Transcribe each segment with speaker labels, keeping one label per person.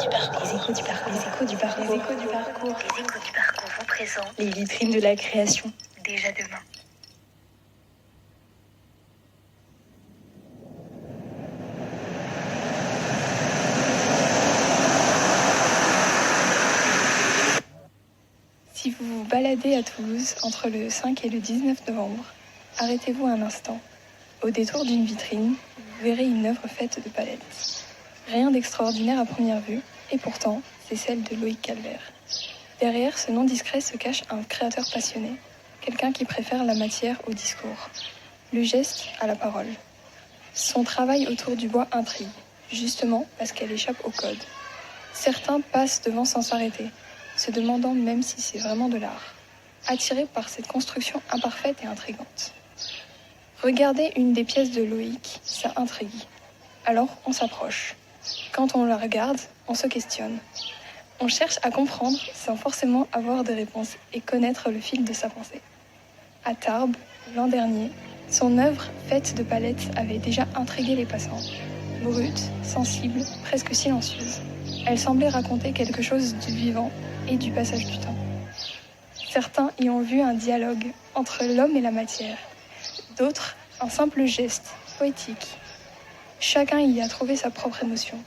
Speaker 1: du parcours. Les échos du parcours. Les échos du parcours. Les échos du parcours.
Speaker 2: Les échos du parcours vous présentent
Speaker 1: Les vitrines de la création.
Speaker 2: Déjà demain.
Speaker 3: Si vous vous baladez à Toulouse entre le 5 et le 19 novembre, arrêtez-vous un instant. Au détour d'une vitrine, vous verrez une œuvre faite de palettes. Rien d'extraordinaire à première vue, et pourtant, c'est celle de Loïc Calvert. Derrière ce nom discret se cache un créateur passionné, quelqu'un qui préfère la matière au discours, le geste à la parole. Son travail autour du bois intrigue, justement parce qu'elle échappe au code. Certains passent devant sans s'arrêter, se demandant même si c'est vraiment de l'art, attirés par cette construction imparfaite et intrigante. Regarder une des pièces de Loïc, ça intrigue. Alors on s'approche. Quand on la regarde, on se questionne. On cherche à comprendre sans forcément avoir de réponses et connaître le fil de sa pensée. À Tarbes, l'an dernier, son œuvre faite de palettes avait déjà intrigué les passants. Brute, sensible, presque silencieuse. Elle semblait raconter quelque chose du vivant et du passage du temps. Certains y ont vu un dialogue entre l'homme et la matière. D'autres, un simple geste, poétique. Chacun y a trouvé sa propre émotion.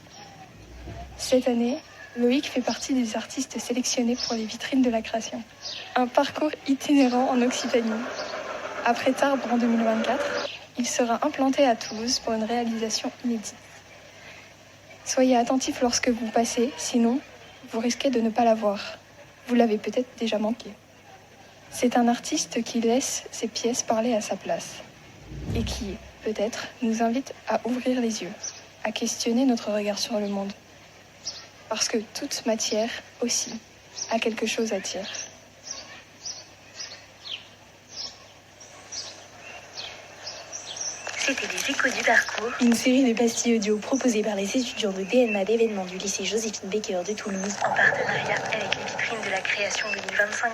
Speaker 3: Cette année, Loïc fait partie des artistes sélectionnés pour les vitrines de la création. Un parcours itinérant en Occitanie. Après Tarbes en 2024, il sera implanté à Toulouse pour une réalisation inédite. Soyez attentifs lorsque vous passez, sinon, vous risquez de ne pas la voir. Vous l'avez peut-être déjà manqué. C'est un artiste qui laisse ses pièces parler à sa place et qui, peut-être, nous invite à ouvrir les yeux, à questionner notre regard sur le monde. Parce que toute matière, aussi, a quelque chose à dire.
Speaker 2: C'était les échos du parcours.
Speaker 1: Une série de pastilles audio proposées par les étudiants de DNMA d'événements du lycée Joséphine Baker de Toulouse
Speaker 2: En partenariat avec les vitrines de la création 2025.